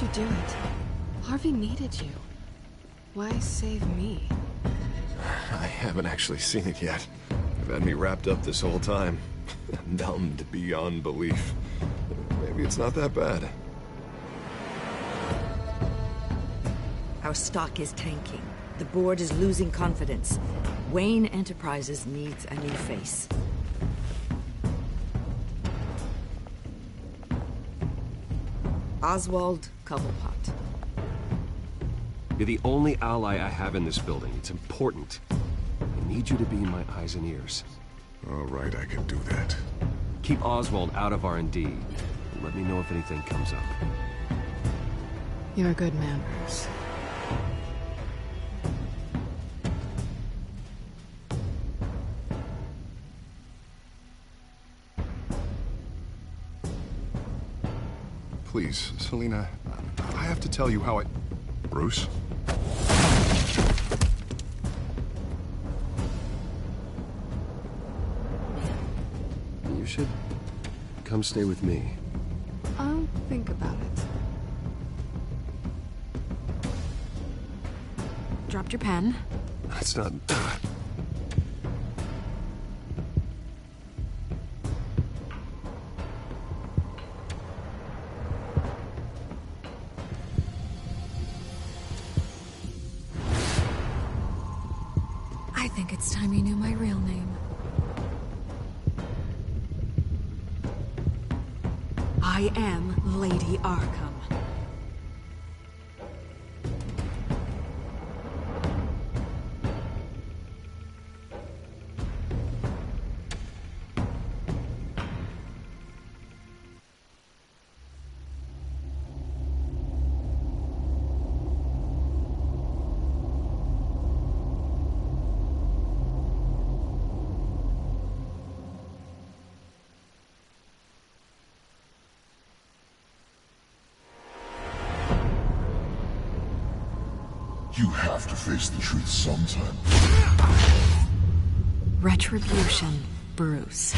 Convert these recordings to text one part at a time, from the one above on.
you do it? Harvey needed you. Why save me? I haven't actually seen it yet. You've had me wrapped up this whole time. Numbed beyond belief. Maybe it's not that bad. Our stock is tanking. The board is losing confidence. Wayne Enterprises needs a new face. Oswald Cobblepot. You're the only ally I have in this building. It's important. I need you to be my eyes and ears. All right, I can do that. Keep Oswald out of R&D. Let me know if anything comes up. You're a good man, Bruce. Please, Selina, I have to tell you how I... Bruce? You should come stay with me. I'll think about it. Dropped your pen. That's not... I think it's time you knew my real name. I am Lady Arkham. You have to face the truth sometime. Retribution, Bruce.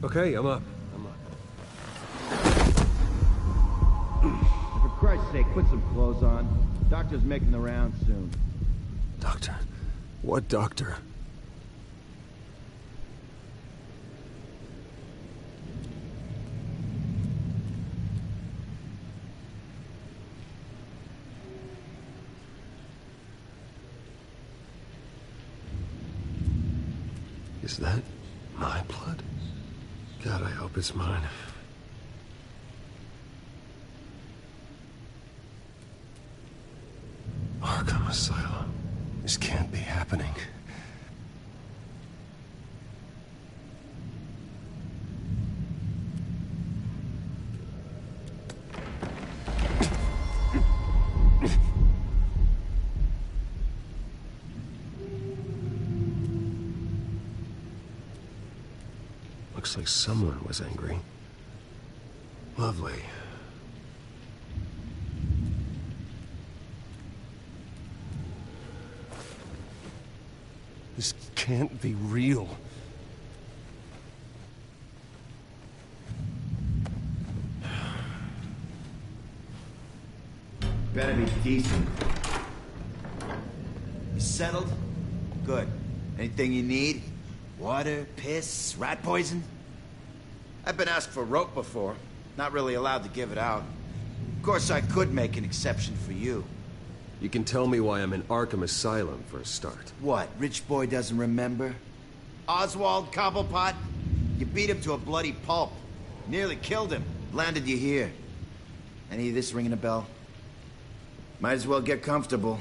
Okay, I'm up. For Christ's sake, put some clothes on. Doctor's making the rounds soon. Doctor? What doctor? Is that my blood? God, I hope it's mine. Arkham Asylum. This can't be happening. Looks like someone was angry. Lovely. This can't be real. Better be decent. You settled? Good. Anything you need? Water, piss, rat poison? I've been asked for rope before. Not really allowed to give it out. Of course, I could make an exception for you. You can tell me why I'm in Arkham Asylum for a start. What, rich boy doesn't remember? Oswald Cobblepot? You beat him to a bloody pulp. Nearly killed him. Landed you here. Any of this ringing a bell? Might as well get comfortable.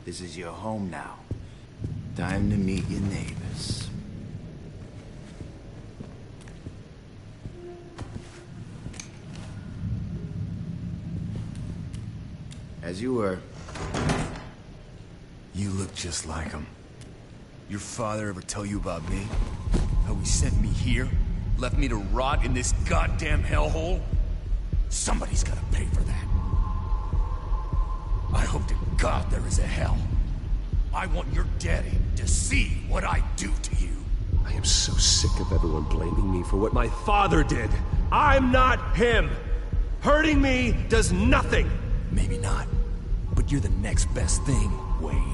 This is your home now. Time to meet your neighbors. As you were. You look just like him. Your father ever tell you about me? How he sent me here? Left me to rot in this goddamn hellhole? Somebody's gotta pay for that. I hope to God there is a hell. I want your daddy to see what I do to you. I am so sick of everyone blaming me for what my father did. I'm not him. Hurting me does nothing. Maybe not, but you're the next best thing, Wayne.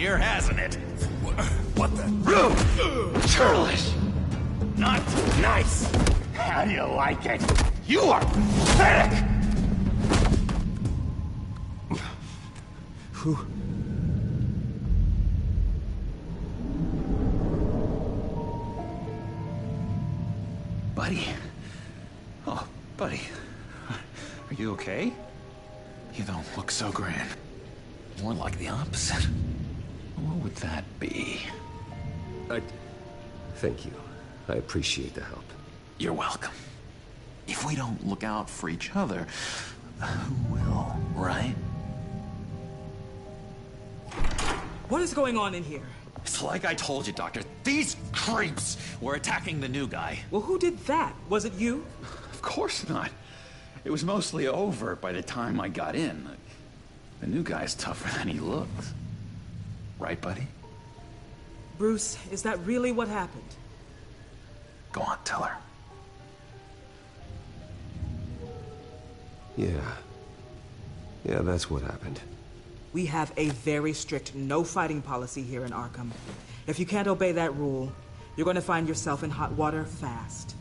Hasn't it? What the? Churlish! Not nice! How do you like it? You are pathetic! Who? Buddy? Oh, buddy. Are you okay? You don't look so grand. More like the opposite. What would that be? Thank you. I appreciate the help. You're welcome. If we don't look out for each other, who will, right? What is going on in here? It's like I told you, Doctor. These creeps were attacking the new guy. Well, who did that? Was it you? Of course not. It was mostly over by the time I got in. The new guy's tougher than he looks. Right, buddy? Bruce, is that really what happened? Go on, tell her. Yeah, that's what happened. We have a very strict no fighting policy here in Arkham. If you can't obey that rule, you're going to find yourself in hot water fast.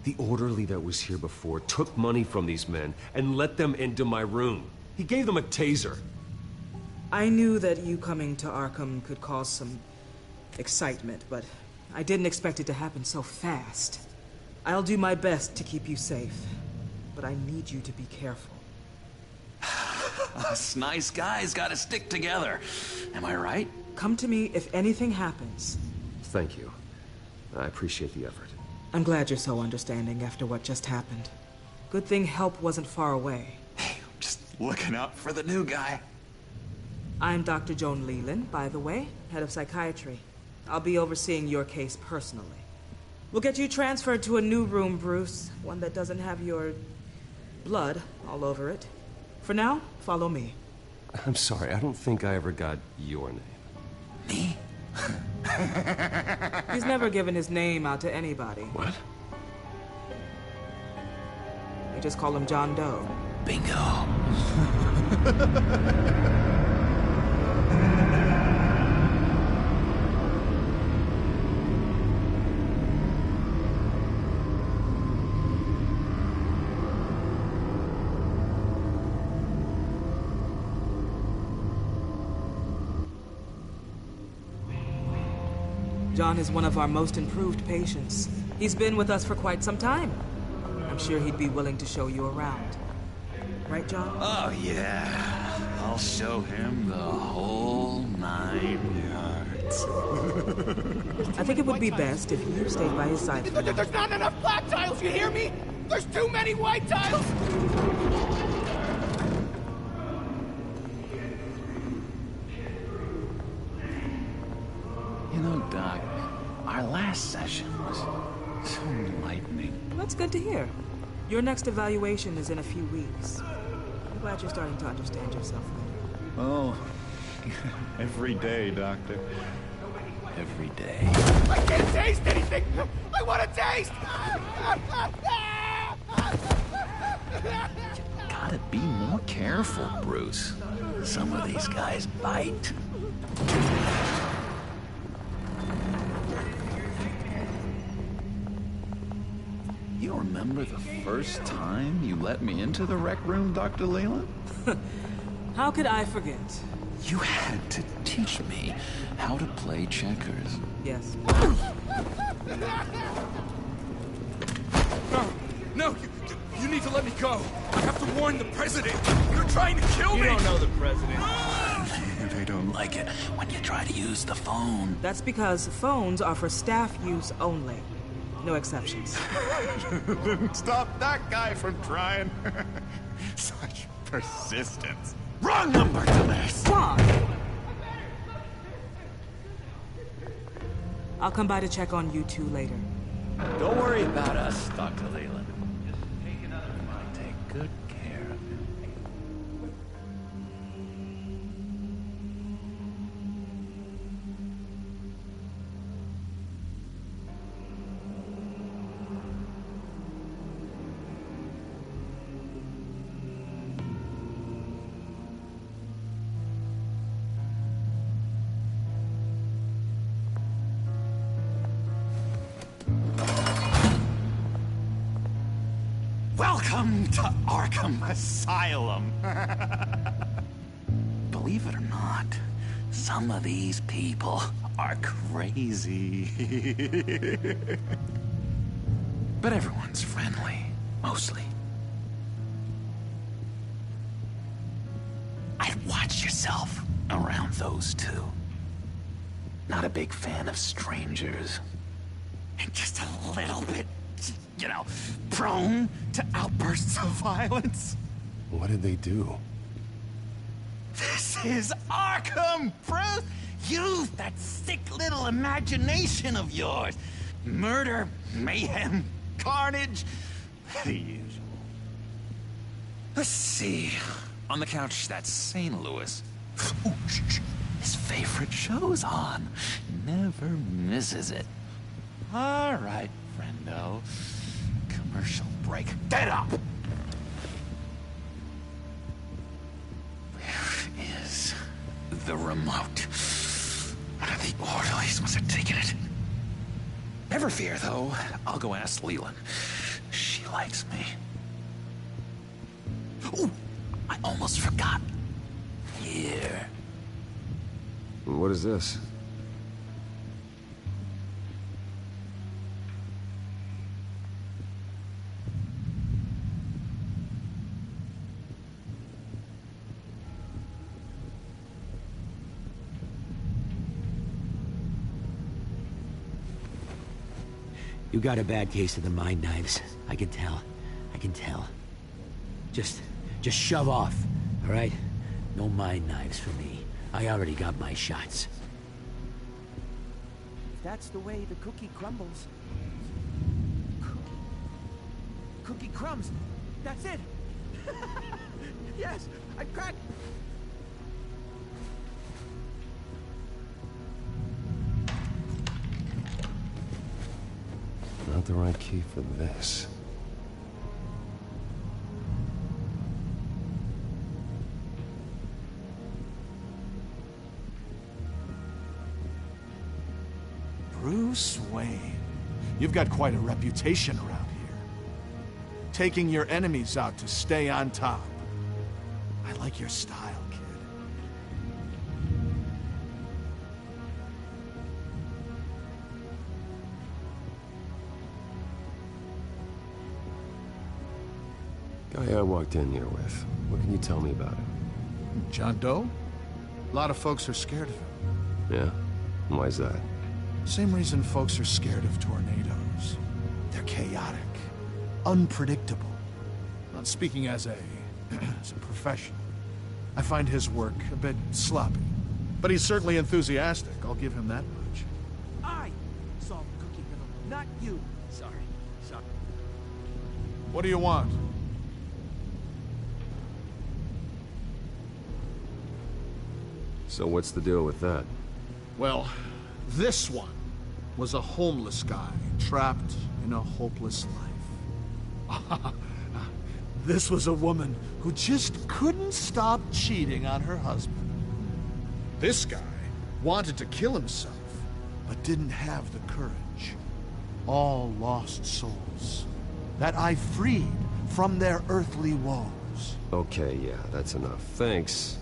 The orderly that was here before took money from these men and let them into my room. He gave them a taser. I knew that you coming to Arkham could cause some excitement, but I didn't expect it to happen so fast. I'll do my best to keep you safe, but I need you to be careful. Us nice guys gotta stick together. Am I right? Come to me if anything happens. Thank you. I appreciate the effort. I'm glad you're so understanding after what just happened. Good thing help wasn't far away. Hey, I'm just looking out for the new guy. I'm Dr. Joan Leland, by the way, head of psychiatry. I'll be overseeing your case personally. We'll get you transferred to a new room, Bruce. One that doesn't have your blood all over it. For now, follow me. I'm sorry, I don't think I ever got your name. Me? He's never given his name out to anybody. What? We just call him John Doe. Bingo. John is one of our most improved patients. He's been with us for quite some time. I'm sure he'd be willing to show you around. Right, John? Oh, yeah. I'll show him the whole 9 yards. I think it would be best if you stayed by his side for now. There's not enough black tiles, you hear me? There's too many white tiles! You know, Doc, our last session was so enlightening. Well, that's good to hear. Your next evaluation is in a few weeks. I'm glad you're starting to understand yourself better. Oh, every day, Doctor. Every day. I can't taste anything! I want to taste! Gotta be more careful, Bruce. Some of these guys bite. You remember remember the first time you let me into the rec room, Dr. Leland? How could I forget? You had to teach me how to play checkers. Yes. No, you need to let me go. I have to warn the president. You're trying to kill me. You don't know the president. They don't like it when you try to use the phone. That's because phones are for staff use only. No exceptions. Didn't stop that guy from trying. Such persistence. Wrong number to this. What? I'll come by to check on you two later. Don't worry about us, Dr. Leland. Just take another one. Take good care of him. Welcome to Arkham Asylum. Believe it or not, some of these people are crazy. But everyone's friendly, mostly. I'd watch yourself around those two. Not a big fan of strangers. And just a little bit, you know, prone to outbursts of violence. What did they do? This is Arkham, Bruce! Use that sick little imagination of yours. Murder, mayhem, carnage, the usual. Let's see. On the couch, that's St. Louis. Ooh, shh. His favorite show's on. Never misses it. All right, friendo. Commercial break. Get up! Where is the remote? One of the orderlies must have taken it. Never fear, though. I'll go ask Leland. She likes me. Ooh, I almost forgot. Here. What is this? You got a bad case of the mind knives. I can tell. I can tell. Just shove off, all right? No mind knives for me. I already got my shots. That's the way the cookie crumbles. Cookie crumbs. That's it. Yes, I cracked. Not the right key for this. Bruce Wayne. You've got quite a reputation around here. Taking your enemies out to stay on top. I like your style, kid. Guy I walked in here with. What can you tell me about him? John Doe? A lot of folks are scared of him. Yeah? Why's that? Same reason folks are scared of tornadoes. They're chaotic, unpredictable. Not speaking as a professional. I find his work a bit sloppy. But he's certainly enthusiastic, I'll give him that much. I solved the cookie riddle, not you. Sorry. What do you want? So what's the deal with that? Well, this one was a homeless guy trapped in a hopeless life. This was a woman who just couldn't stop cheating on her husband. This guy wanted to kill himself, but didn't have the courage. All lost souls. that I freed from their earthly woes. Okay, yeah, that's enough. Thanks.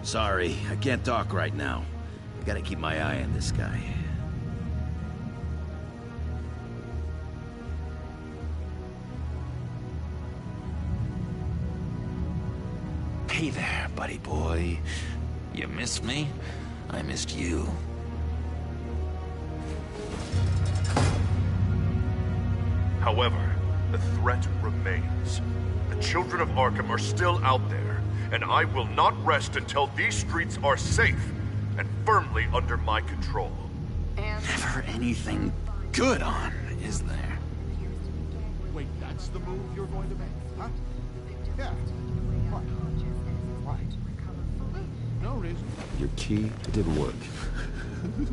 Sorry, I can't talk right now. I gotta keep my eye on this guy. Hey there, buddy boy. You missed me? I missed you. However, the threat remains. The children of Arkham are still out there, and I will not rest until these streets are safe and firmly under my control. Never anything good on, is there? Wait, that's the move you're going to make, huh? Yeah. What? Why? No reason. Your key didn't work.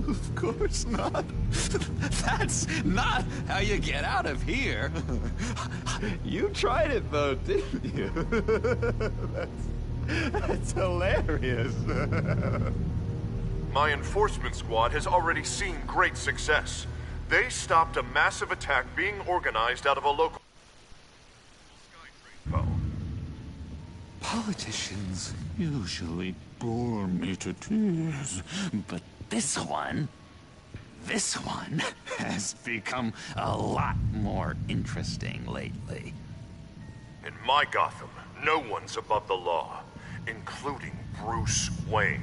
Of course not. That's not how you get out of here. You tried it though, didn't you? That's hilarious. My enforcement squad has already seen great success. They stopped a massive attack being organized out of a local Politicians usually bore me to tears, but this one has become a lot more interesting lately. In my Gotham, no one's above the law, including Bruce Wayne.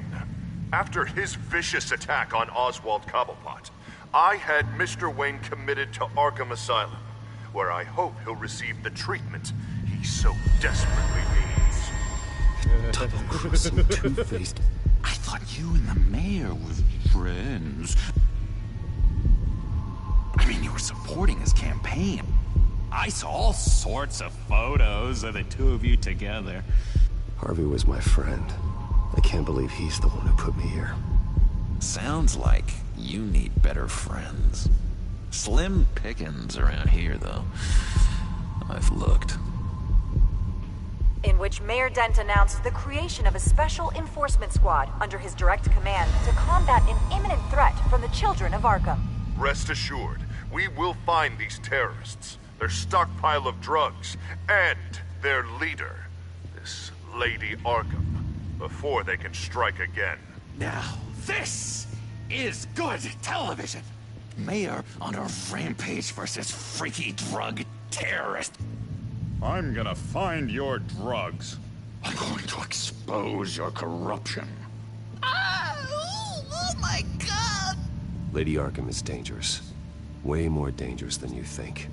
After his vicious attack on Oswald Cobblepot, I had Mr. Wayne committed to Arkham Asylum, where I hope he'll receive the treatment he so desperately needs. Double-crossing two-faced. I thought you and the mayor were friends. I mean, you were supporting his campaign. I saw all sorts of photos of the two of you together. Harvey was my friend. I can't believe he's the one who put me here. Sounds like you need better friends. Slim pickings around here, though. I've looked. In which Mayor Dent announced the creation of a special enforcement squad under his direct command to combat an imminent threat from the children of Arkham. Rest assured, we will find these terrorists, their stockpile of drugs, and their leader, this Lady Arkham, before they can strike again. Now, this is good television. Mayor on a rampage versus freaky drug terrorist. I'm gonna find your drugs. I'm going to expose your corruption. Oh my God! Lady Arkham is dangerous. Way more dangerous than you think.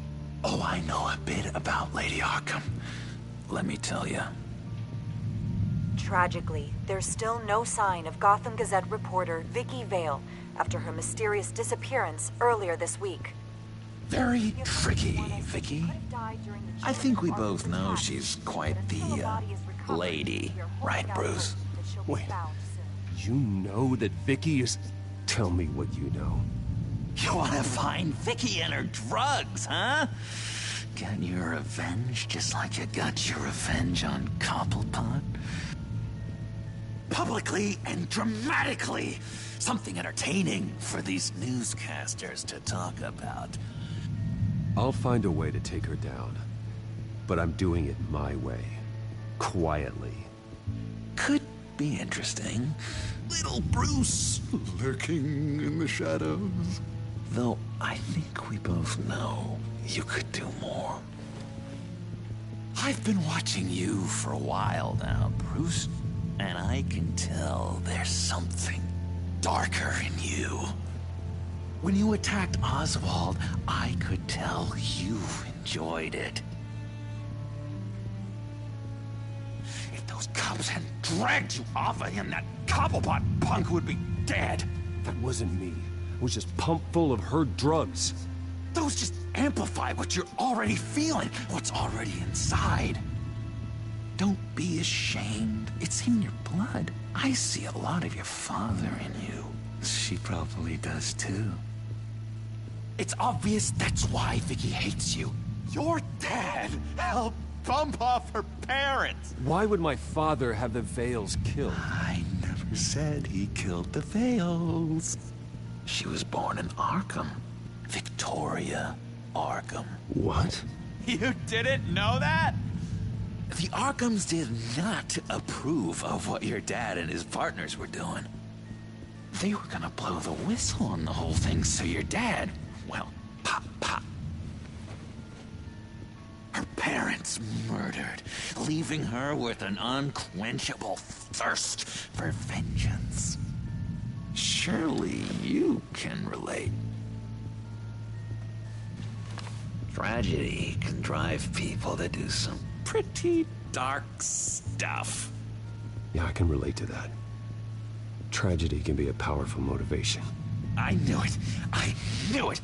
Oh, I know a bit about Lady Arkham. Let me tell you. Tragically, there's still no sign of Gotham Gazette reporter Vicky Vale after her mysterious disappearance earlier this week. Very tricky, Vicky. I think we both know she's quite the, lady, right, Bruce? Wait, you know that Vicky is... Tell me what you know. You wanna find Vicky and her drugs, huh? Get your revenge just like you got your revenge on Cobblepot? Publicly and dramatically! Something entertaining for these newscasters to talk about. I'll find a way to take her down. But I'm doing it my way. Quietly. Could be interesting. Little Bruce lurking in the shadows. Though I think we both know you could do more. I've been watching you for a while now, Bruce. And I can tell there's something darker in you. When you attacked Oswald, I could tell you enjoyed it. If those cops hadn't dragged you off of him, that Cobblepot punk would be dead. That wasn't me. It was just pumped full of her drugs. Those just amplify what you're already feeling, what's already inside. Don't be ashamed. It's in your blood. I see a lot of your father in you. She probably does too. It's obvious that's why Vicky hates you. Your dad helped bump off her parents. Why would my father have the Vales killed? I never said he killed the Vales. She was born in Arkham. Victoria Arkham. What? You didn't know that? The Arkhams did not approve of what your dad and his partners were doing. They were gonna blow the whistle on the whole thing, so your dad, well, pop. Her parents murdered, leaving her with an unquenchable thirst for vengeance. Surely you can relate. Tragedy can drive people to do some pretty dark stuff. Yeah, I can relate to that. Tragedy can be a powerful motivation. I knew it. I knew it.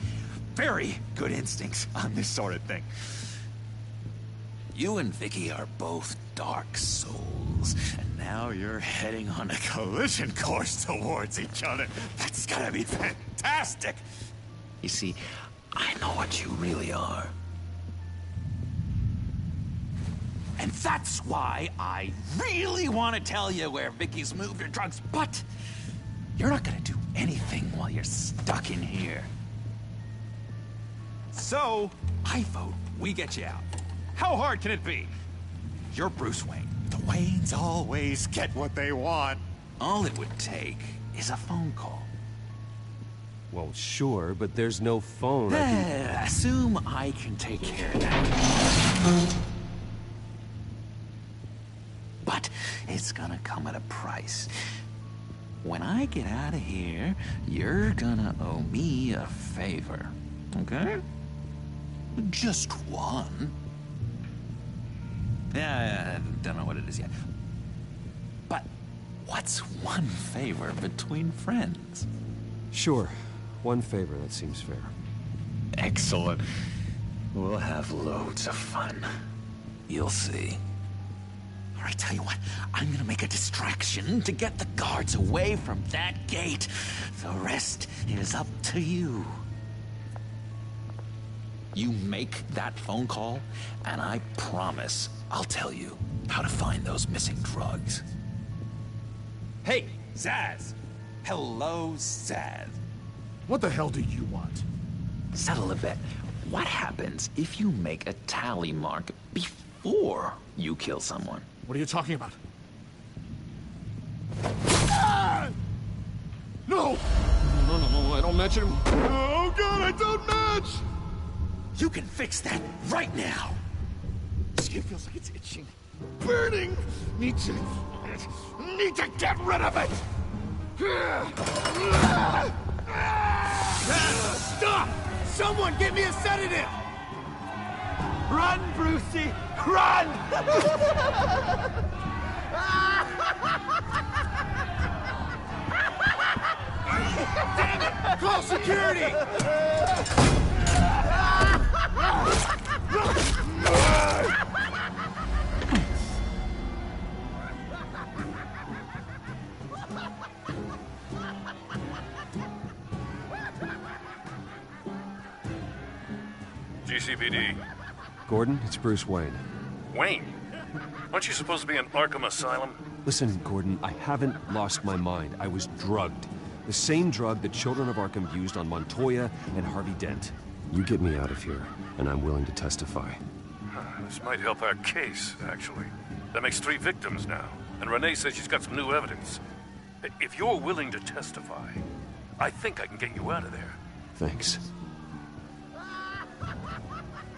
Very good instincts on this sort of thing. You and Vicky are both dark souls, and now you're heading on a collision course towards each other. That's gotta be fantastic! You see, I know what you really are. And that's why I really want to tell you where Vicky's moved her drugs, but you're not gonna do anything while you're stuck in here. So, I vote we get you out. How hard can it be? You're Bruce Wayne. The Waynes always get what they want. All it would take is a phone call. Well, sure, but there's no phone. Assume I can take care of that. But it's gonna come at a price. When I get out of here, you're gonna owe me a favor. Okay? Just one. Yeah, I don't know what it is yet. But what's one favor between friends? Sure. One favor, that seems fair. Excellent. We'll have loads of fun. You'll see. All right, tell you what. I'm gonna make a distraction to get the guards away from that gate. The rest is up to you. You make that phone call, and I promise I'll tell you how to find those missing drugs. Hey, Zaz! Hello, Zaz. What the hell do you want? Settle a bet. What happens if you make a tally mark before you kill someone? What are you talking about? Ah! No! No, I don't match him. Oh god, I don't match! You can fix that right now! Skin feels like it's itching. Burning! Need to get rid of it! Stop! Someone give me a sedative! Run, Brucey! Run! Damn it! Call security! GCPD. Gordon, it's Bruce Wayne. Wayne? Aren't you supposed to be in Arkham Asylum? Listen, Gordon, I haven't lost my mind. I was drugged. The same drug the children of Arkham used on Montoya and Harvey Dent. You get me out of here, and I'm willing to testify. This might help our case, actually. That makes 3 victims now, and Renee says she's got some new evidence. If you're willing to testify, I think I can get you out of there. Thanks.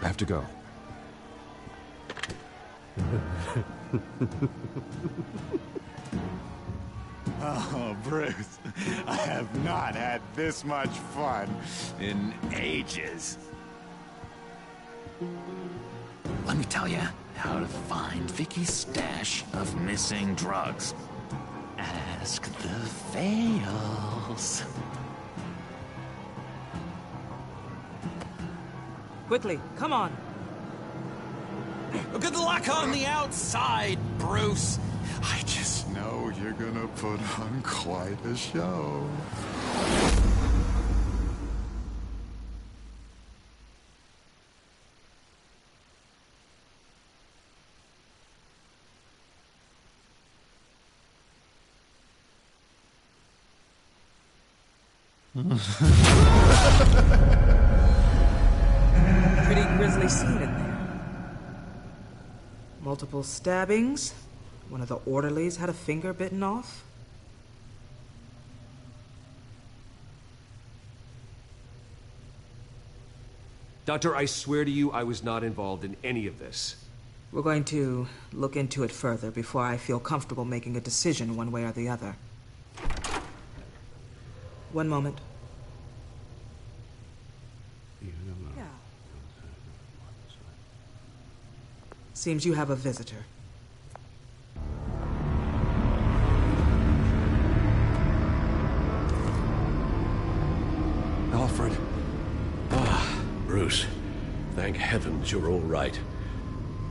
I have to go. Oh, Bruce, I have not had this much fun in ages. Let me tell you how to find Vicky's stash of missing drugs. Ask the Vales. Quickly, come on. Good luck on the outside, Bruce. I just know you're gonna put on quite a show. Pretty grisly scene in there. Multiple stabbings. One of the orderlies had a finger bitten off. Doctor, I swear to you, I was not involved in any of this. We're going to look into it further before I feel comfortable making a decision one way or the other. One moment. Yeah. Seems you have a visitor. Alfred. Bruce, thank heavens you're all right.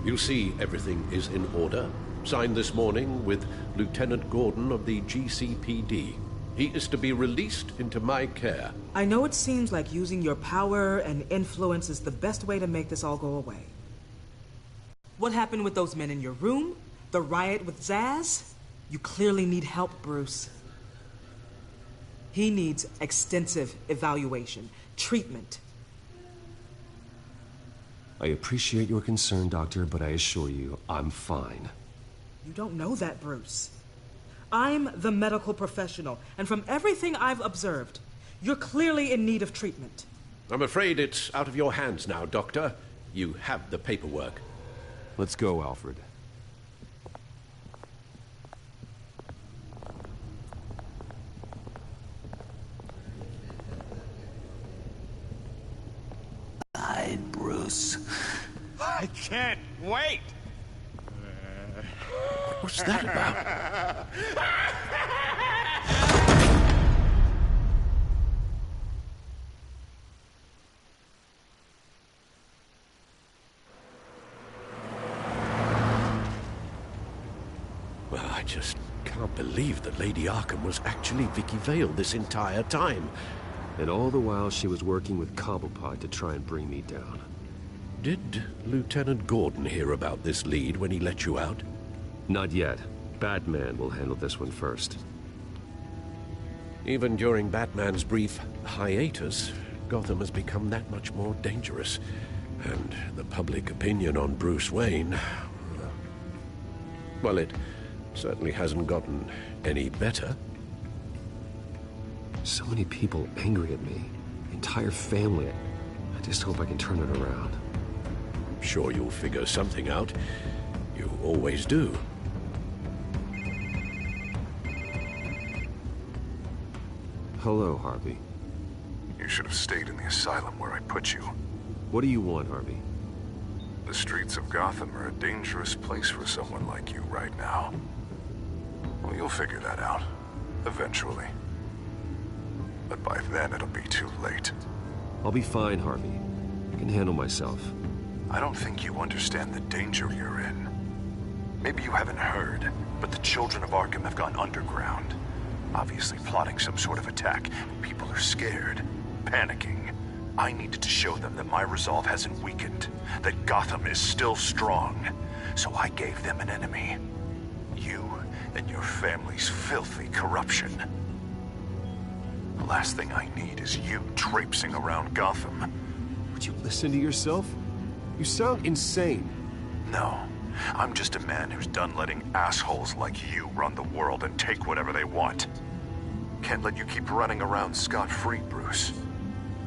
You see, everything is in order. Signed this morning with Lieutenant Gordon of the GCPD. He is to be released into my care. I know it seems like using your power and influence is the best way to make this all go away. What happened with those men in your room? The riot with Zaz? You clearly need help, Bruce. He needs extensive evaluation, treatment. I appreciate your concern, Doctor, but I assure you, I'm fine. You don't know that, Bruce. I'm the medical professional, and from everything I've observed, you're clearly in need of treatment. I'm afraid it's out of your hands now, Doctor. You have the paperwork. Let's go, Alfred. Bruce. I can't wait! What's that about? Well, I just can't believe that Lady Arkham was actually Vicky Vale this entire time. And all the while she was working with Cobblepot to try and bring me down. Did Lieutenant Gordon hear about this lead when he let you out? Not yet. Batman will handle this one first. Even during Batman's brief hiatus, Gotham has become that much more dangerous. And the public opinion on Bruce Wayne... well, it certainly hasn't gotten any better. So many people angry at me. Entire family. I just hope I can turn it around. I'm sure you'll figure something out. You always do. Hello, Harvey. You should have stayed in the asylum where I put you. What do you want, Harvey? The streets of Gotham are a dangerous place for someone like you right now. Well, you'll figure that out. Eventually. But by then, it'll be too late. I'll be fine, Harvey. I can handle myself. I don't think you understand the danger you're in. Maybe you haven't heard, but the children of Arkham have gone underground. Obviously plotting some sort of attack. People are scared, panicking. I needed to show them that my resolve hasn't weakened, that Gotham is still strong. So I gave them an enemy. You and your family's filthy corruption. The last thing I need is you traipsing around Gotham. Would you listen to yourself? You sound insane. No. I'm just a man who's done letting assholes like you run the world and take whatever they want. Can't let you keep running around scot-free, Bruce.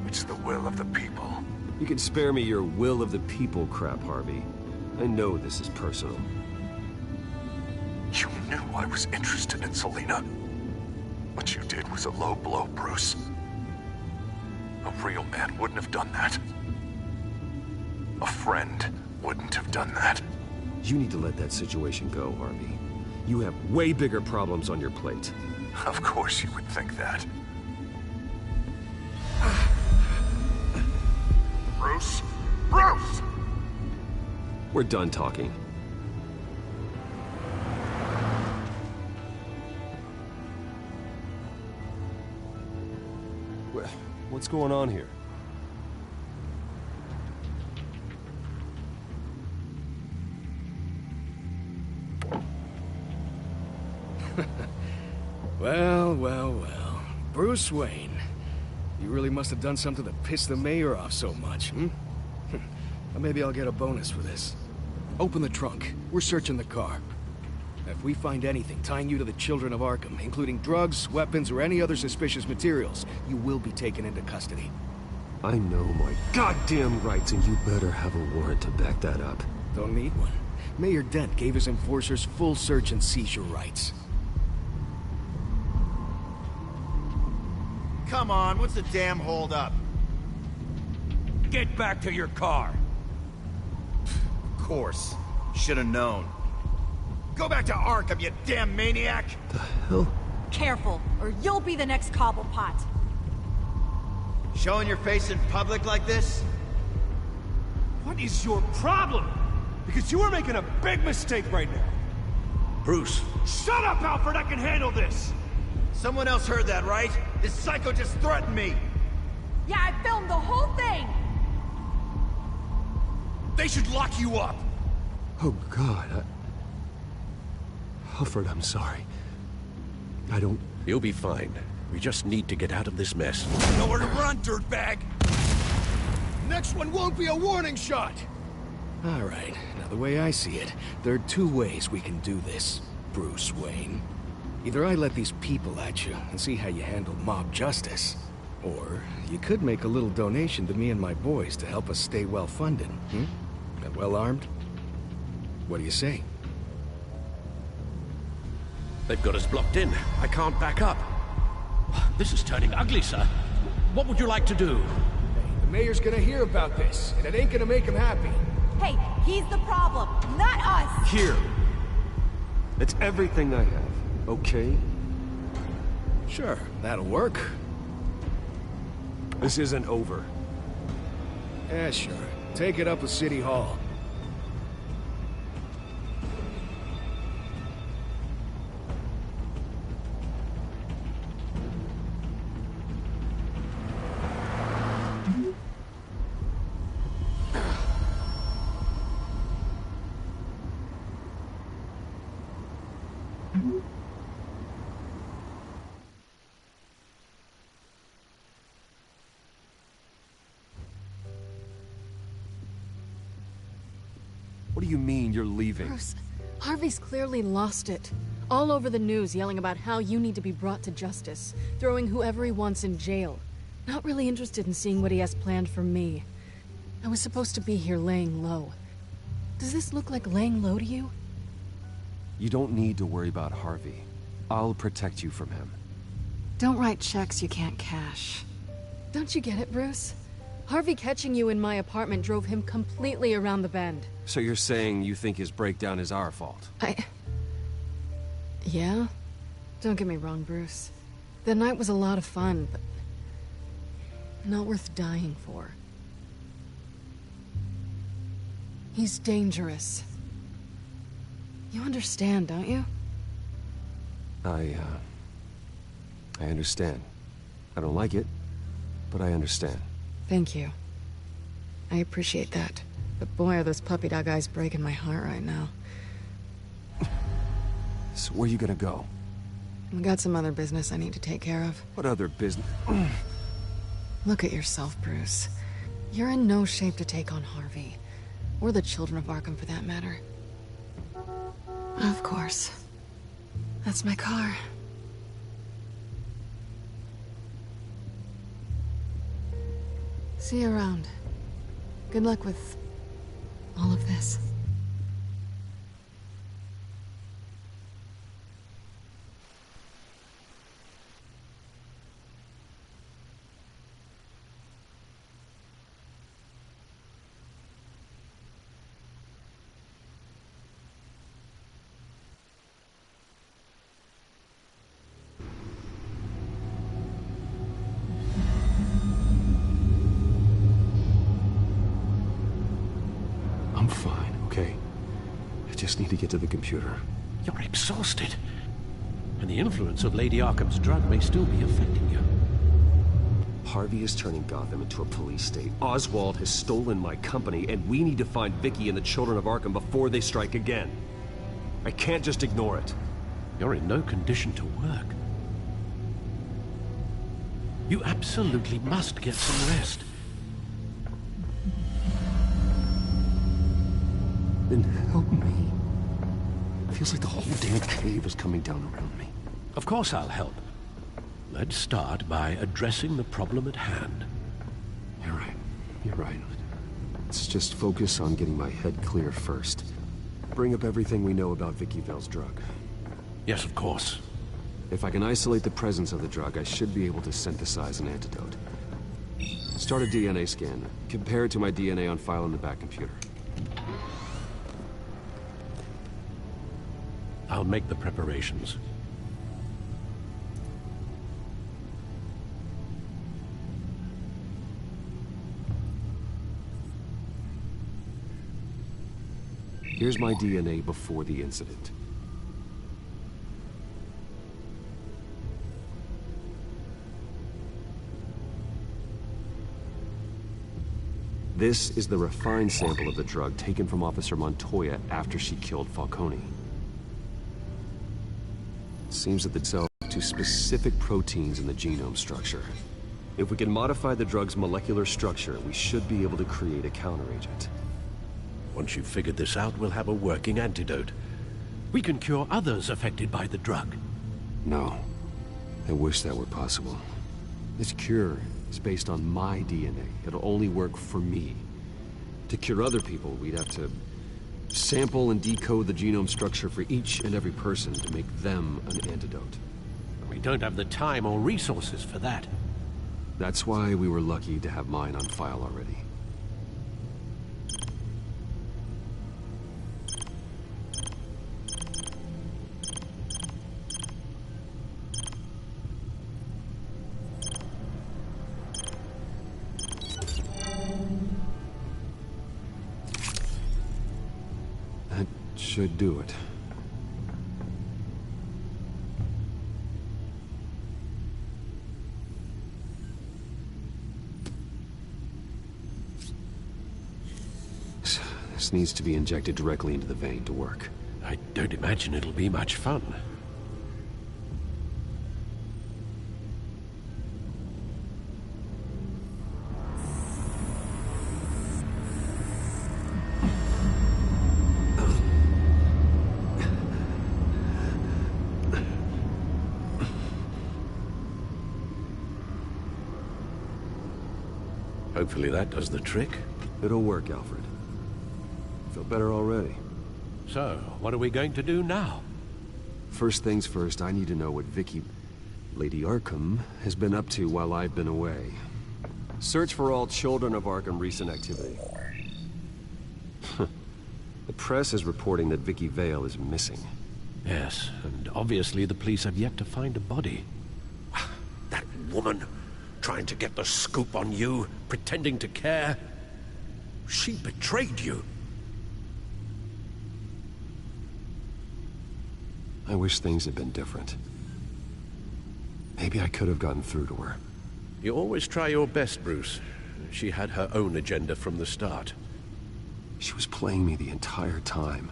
It's the will of the people. You can spare me your will of the people crap, Harvey. I know this is personal. You knew I was interested in Selina. What you did was a low blow, Bruce. A real man wouldn't have done that. A friend wouldn't have done that. You need to let that situation go, Harvey. You have way bigger problems on your plate. Of course you would think that. Bruce? Bruce! We're done talking. What's going on here? Well, well, well. Bruce Wayne. You really must have done something to piss the mayor off so much, hmm? Well, maybe I'll get a bonus for this. Open the trunk. We're searching the car. If we find anything tying you to the Children of Arkham, including drugs, weapons, or any other suspicious materials, you will be taken into custody. I know my goddamn rights, and you better have a warrant to back that up. Don't need one. Mayor Dent gave his enforcers full search and seizure rights. Come on, what's the damn holdup? Get back to your car. Of course. Should've known. Go back to Arkham, you damn maniac! The hell? Careful, or you'll be the next Cobblepot. Showing your face in public like this? What is your problem? Because you are making a big mistake right now. Bruce. Shut up, Alfred! I can handle this! Someone else heard that, right? This psycho just threatened me! Yeah, I filmed the whole thing! They should lock you up! Oh, God, Alfred, I'm sorry. I don't... You'll be fine. We just need to get out of this mess. Nowhere to run, dirtbag! Next one won't be a warning shot! All right, now the way I see it, there are two ways we can do this, Bruce Wayne. Either I let these people at you and see how you handle mob justice, or you could make a little donation to me and my boys to help us stay well-funded, and well-armed? What do you say? They've got us blocked in. I can't back up. This is turning ugly, sir. What would you like to do? The mayor's gonna hear about this, and it ain't gonna make him happy. Hey, he's the problem, not us! Here. It's everything I have, okay? Sure, that'll work. This isn't over. Yeah, sure. Take it up with City Hall. What do you mean you're leaving? Bruce, Harvey's clearly lost it. All over the news yelling about how you need to be brought to justice, throwing whoever he wants in jail. Not really interested in seeing what he has planned for me. I was supposed to be here laying low. Does this look like laying low to you? You don't need to worry about Harvey. I'll protect you from him. Don't write checks you can't cash. Don't you get it, Bruce? Harvey catching you in my apartment drove him completely around the bend. So you're saying you think his breakdown is our fault? Yeah? Don't get me wrong, Bruce. The night was a lot of fun, but not worth dying for. He's dangerous. You understand, don't you? I understand. I don't like it, but I understand. Thank you. I appreciate that. But boy, are those puppy dog eyes breaking my heart right now. So where are you gonna go? I got some other business I need to take care of. What other business? Look at yourself, Bruce. You're in no shape to take on Harvey. Or the Children of Arkham, for that matter. Of course. That's my car. See you around. Good luck with all of this. I'm fine, okay? I just need to get to the computer. You're exhausted. And the influence of Lady Arkham's drug may still be affecting you. Harvey is turning Gotham into a police state. Oswald has stolen my company, and we need to find Vicky and the Children of Arkham before they strike again. I can't just ignore it. You're in no condition to work. You absolutely must get some rest. Then help me. It feels like the whole damn cave is coming down around me. Of course I'll help. Let's start by addressing the problem at hand. You're right. You're right. Let's just focus on getting my head clear first. Bring up everything we know about Vicky Vale's drug. Yes, of course. If I can isolate the presence of the drug, I should be able to synthesize an antidote. Start a DNA scan. Compare it to my DNA on file in the back computer. I'll make the preparations. Here's my DNA before the incident. This is the refined sample of the drug taken from Officer Montoya after she killed Falcone. It seems that the cell to specific proteins in the genome structure. If we can modify the drug's molecular structure, we should be able to create a counteragent. Once you've figured this out, we'll have a working antidote. We can cure others affected by the drug. No. I wish that were possible. This cure is based on my DNA. It'll only work for me. To cure other people, we'd have to sample and decode the genome structure for each and every person to make them an antidote. We don't have the time or resources for that. That's why we were lucky to have mine on file already. Should do it. This needs to be injected directly into the vein to work. I don't imagine it'll be much fun. Hopefully that does the trick. It'll work, Alfred. Feel better already. So, what are we going to do now? First things first, I need to know what Lady Arkham, has been up to while I've been away. Search for all children of Arkham recent activity. The press is reporting that Vicky Vale is missing. Yes, and obviously the police have yet to find a body. That woman, trying to get the scoop on you, pretending to care. She betrayed you. I wish things had been different. Maybe I could have gotten through to her. You always try your best, Bruce. She had her own agenda from the start. She was playing me the entire time,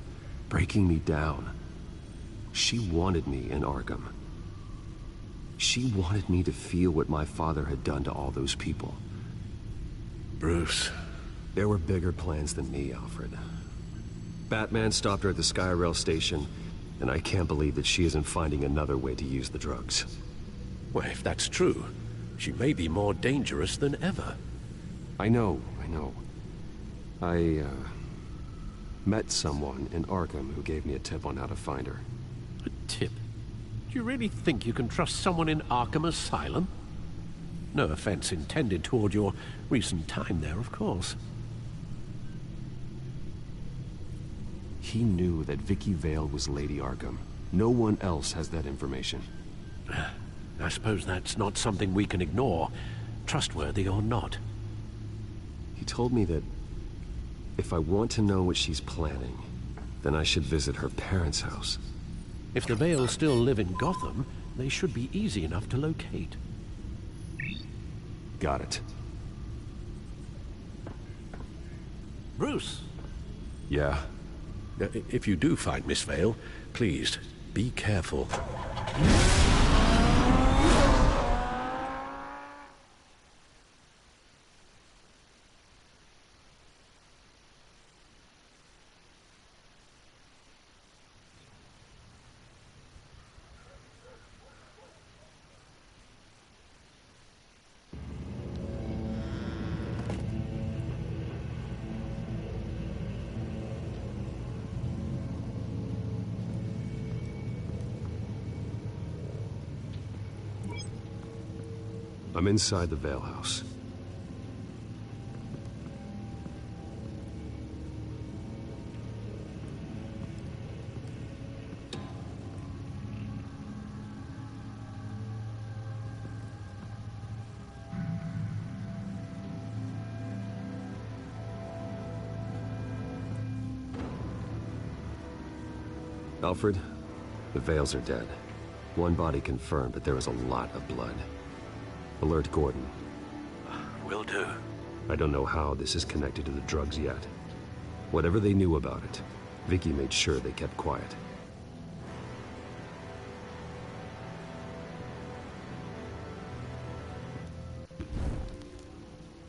breaking me down. She wanted me in Arkham. She wanted me to feel what my father had done to all those people. Bruce. There were bigger plans than me, Alfred. Batman stopped her at the Skyrail station, and I can't believe that she isn't finding another way to use the drugs. Well, if that's true, she may be more dangerous than ever. I know. I met someone in Arkham who gave me a tip on how to find her. A tip? Do you really think you can trust someone in Arkham Asylum? No offense intended toward your recent time there, of course. He knew that Vicky Vale was Lady Arkham. No one else has that information. I suppose that's not something we can ignore, trustworthy or not. He told me that if I want to know what she's planning, then I should visit her parents' house. If the Vales still live in Gotham, they should be easy enough to locate. Got it. Bruce! Yeah? If you do find Miss Vale, please, be careful. I'm inside the Vale House. Alfred, the Vales are dead. One body confirmed, but there is a lot of blood. Alert Gordon. Will do. I don't know how this is connected to the drugs yet. Whatever they knew about it, Vicky made sure they kept quiet.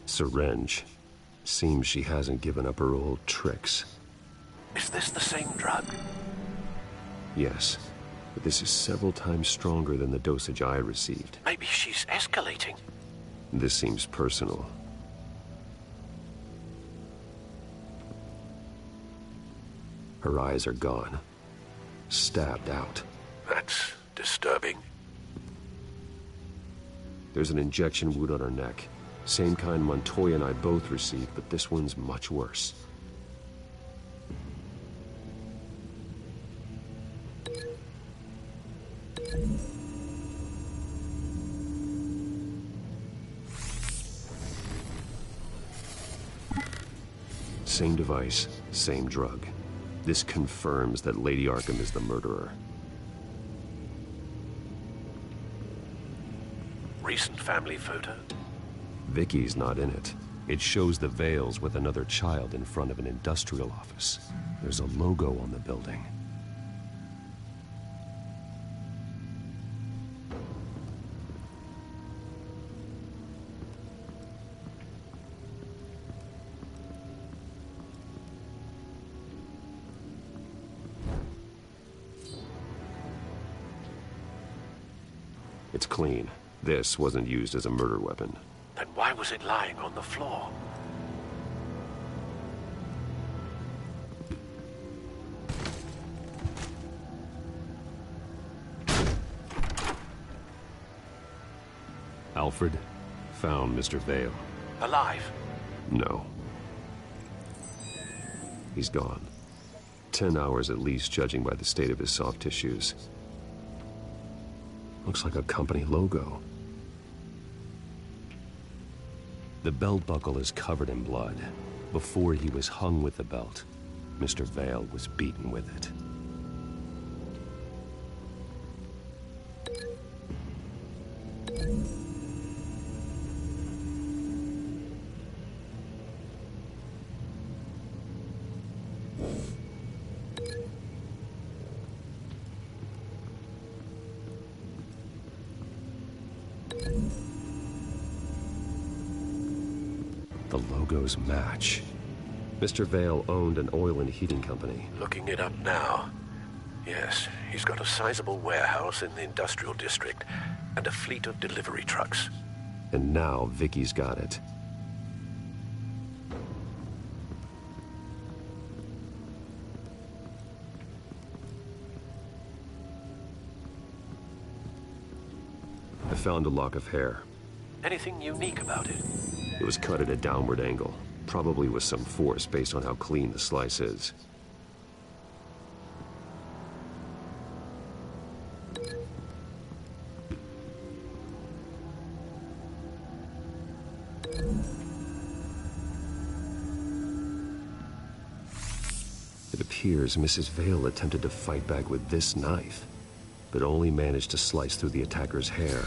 Syringe. Seems she hasn't given up her old tricks. Is this the same drug? Yes, but this is several times stronger than the dosage I received. Maybe she's escalating. This seems personal. Her eyes are gone. Stabbed out. That's disturbing. There's an injection wound on her neck. Same kind Montoya and I both received, but this one's much worse. Same device, same drug. This confirms that Lady Arkham is the murderer. Recent family photo? Vicky's not in it. It shows the Vales with another child in front of an industrial office. There's a logo on the building. It's clean. This wasn't used as a murder weapon. Then why was it lying on the floor? Alfred found Mr. Vale. Alive? No. He's gone. 10 hours at least, judging by the state of his soft tissues. Looks like a company logo. The belt buckle is covered in blood. Before he was hung with the belt, Mr. Vale was beaten with it. The logos match. Mr. Vale owned an oil and heating company. Looking it up now. Yes, he's got a sizable warehouse in the industrial district and a fleet of delivery trucks. And now Vicky's got it. I found a lock of hair. Anything unique about it? It was cut at a downward angle, probably with some force based on how clean the slice is. It appears Mrs. Vale attempted to fight back with this knife, but only managed to slice through the attacker's hair.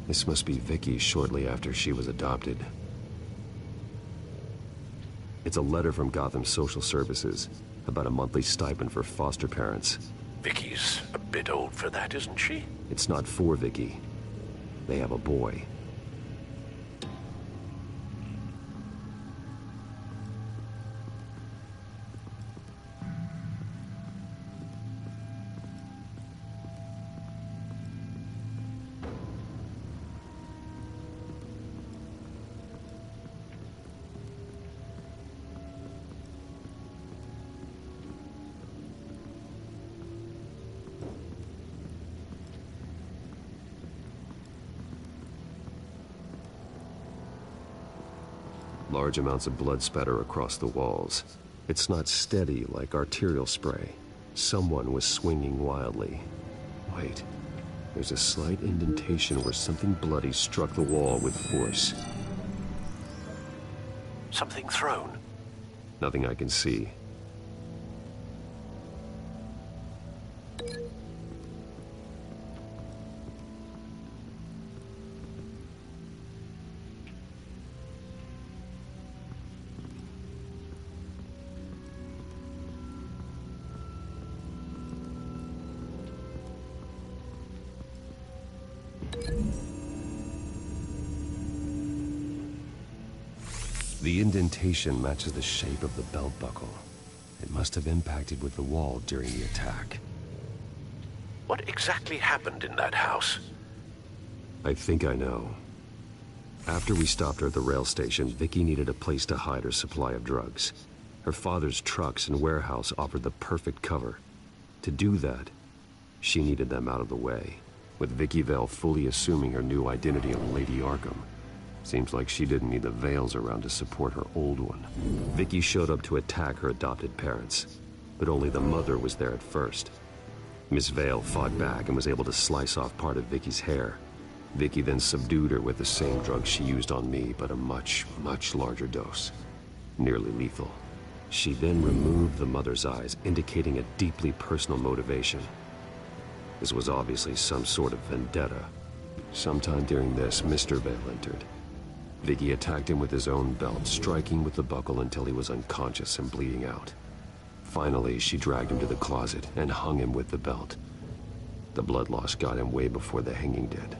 This must be Vicky shortly after she was adopted. It's a letter from Gotham Social Services about a monthly stipend for foster parents. Vicky's a bit old for that, isn't she? It's not for Vicky. They have a boy. Large amounts of blood spatter across the walls. It's not steady like arterial spray. Someone was swinging wildly. Wait, there's a slight indentation where something bloody struck the wall with force. Something thrown? Nothing I can see. The indentation matches the shape of the belt buckle. It must have impacted with the wall during the attack. What exactly happened in that house? I think I know. After we stopped her at the rail station, Vicky needed a place to hide her supply of drugs. Her father's trucks and warehouse offered the perfect cover. To do that, she needed them out of the way, with Vicky Vale fully assuming her new identity of Lady Arkham. Seems like she didn't need the veils around to support her old one. Vicky showed up to attack her adopted parents, but only the mother was there at first. Miss Vale fought back and was able to slice off part of Vicky's hair. Vicky then subdued her with the same drug she used on me, but a much, much larger dose. Nearly lethal. She then removed the mother's eyes, indicating a deeply personal motivation. This was obviously some sort of vendetta. Sometime during this, Mr. Vale entered. Vicky attacked him with his own belt, striking with the buckle until he was unconscious and bleeding out. Finally, she dragged him to the closet and hung him with the belt. The blood loss got him way before the hanging did.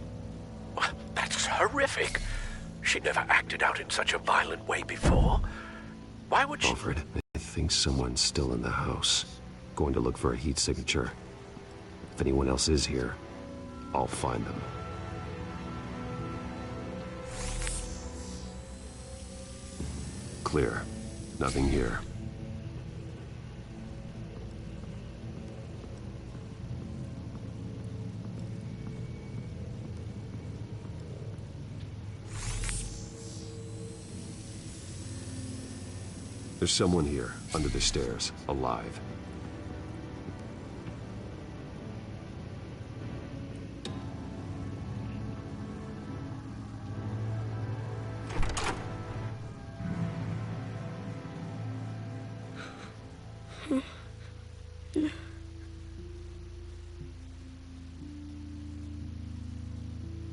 That's horrific. She never acted out in such a violent way before. Why would she... Alfred, I think someone's still in the house. Going to look for a heat signature. If anyone else is here, I'll find them. Clear. Nothing here. There's someone here, under the stairs, alive.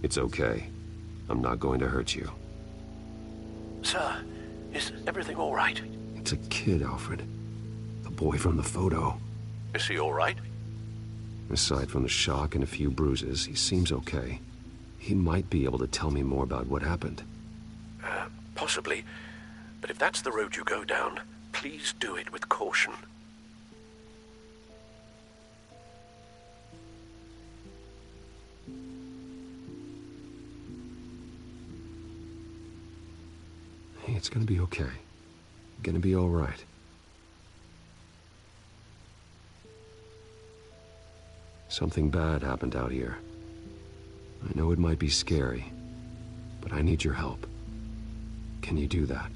It's okay. I'm not going to hurt you. Sir, is everything all right? It's a kid, Alfred. The boy from the photo. Is he all right? Aside from the shock and a few bruises, he seems okay. He might be able to tell me more about what happened. Possibly. But if that's the road you go down, please do it with caution. Hey, it's gonna be okay. Gonna be all right. Something bad happened out here. I know it might be scary, but I need your help. Can you do that?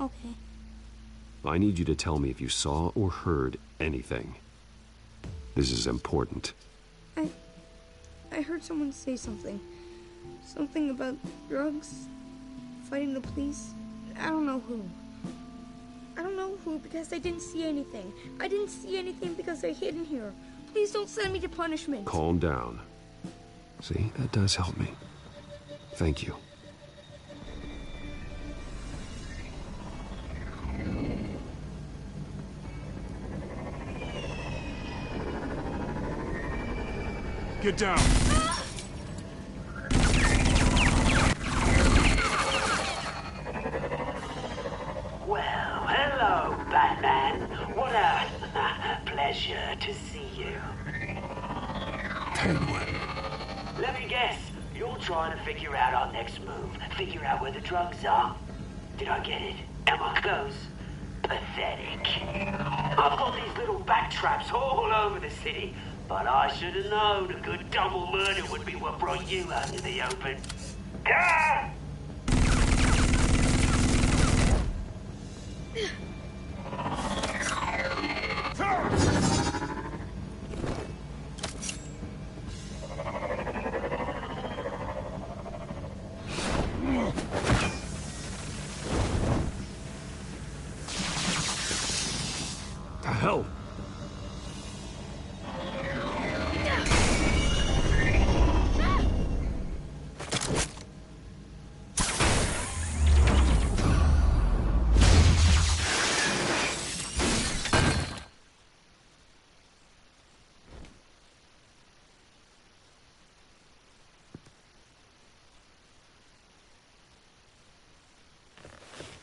Okay. I need you to tell me if you saw or heard anything. This is important. I heard someone say something. Something about drugs, fighting the police. I don't know who. I don't know who because I didn't see anything. I didn't see anything because they're hidden here. Please don't send me to punishment. Calm down. See, that does help me. Thank you. Get down. Well, hello, Batman. What a pleasure to see you. Penguin. Let me guess. You're trying to figure out our next move. Figure out where the drugs are. Did I get it? Am I close? Pathetic. I've got these little bat traps all over the city, but I should have known a good double murder would be what brought you out in the open. Ah!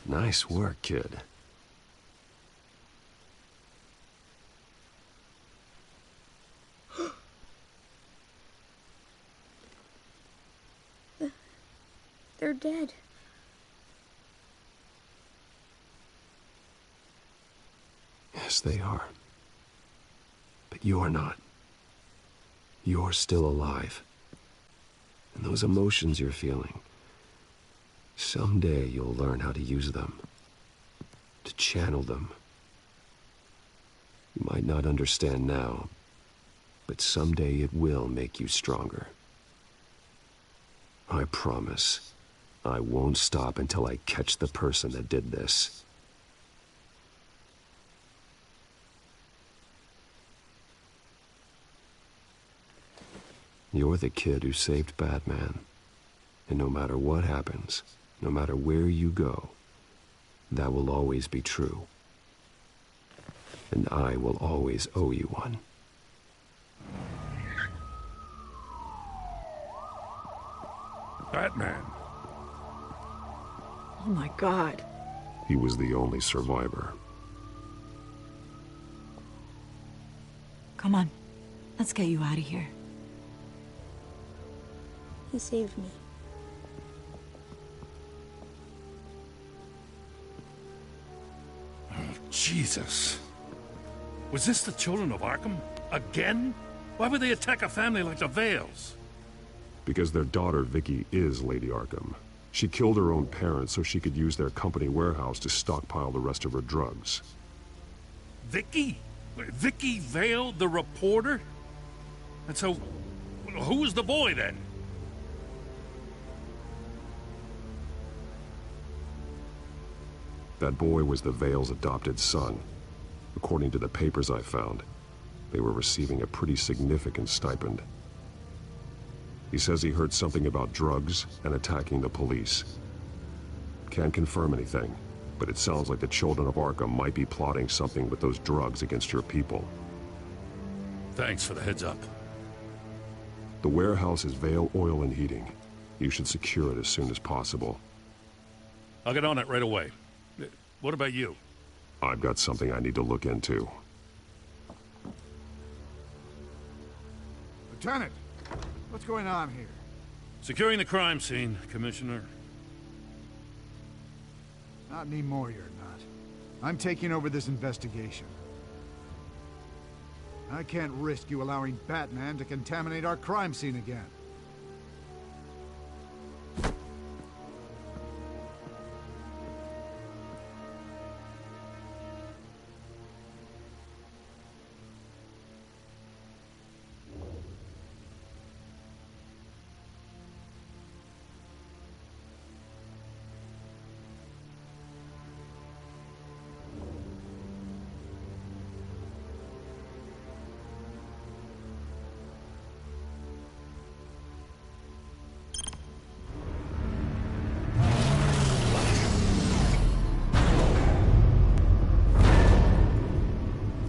Nice work, kid. They're dead. Yes, they are. But you're not. You're still alive. And those emotions you're feeling, someday you'll learn how to use them. To channel them. You might not understand now, but someday it will make you stronger. I promise. I won't stop until I catch the person that did this. You're the kid who saved Batman. And no matter what happens, no matter where you go, that will always be true. And I will always owe you one. Batman. Oh my God. He was the only survivor. Come on. Let's get you out of here. He saved me. Oh, Jesus. Was this the children of Arkham? Again? Why would they attack a family like the Vales? Because their daughter, Vicky, is Lady Arkham. She killed her own parents so she could use their company warehouse to stockpile the rest of her drugs. Vicky? Vicky Vale, the reporter? And so, who was the boy then? That boy was the Vale's adopted son. According to the papers I found, they were receiving a pretty significant stipend. He says he heard something about drugs and attacking the police. Can't confirm anything, but it sounds like the children of Arkham might be plotting something with those drugs against your people. Thanks for the heads up. The warehouse is Vale Oil and Heating. You should secure it as soon as possible. I'll get on it right away. What about you? I've got something I need to look into. Lieutenant, what's going on here? Securing the crime scene, Commissioner. Not anymore, you're not. I'm taking over this investigation. I can't risk you allowing Batman to contaminate our crime scene again.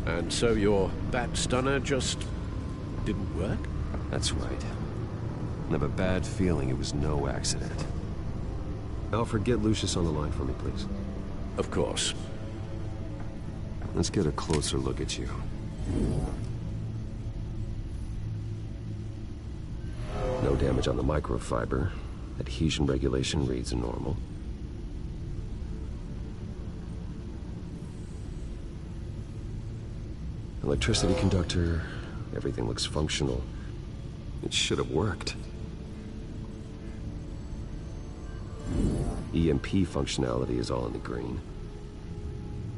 And so your bat stunner just didn't work? That's right. I have a bad feeling it was no accident. Alfred, get Lucius on the line for me, please. Of course. Let's get a closer look at you. No damage on the microfiber. Adhesion regulation reads normal. Electricity conductor, everything looks functional. It should have worked. EMP functionality is all in the green.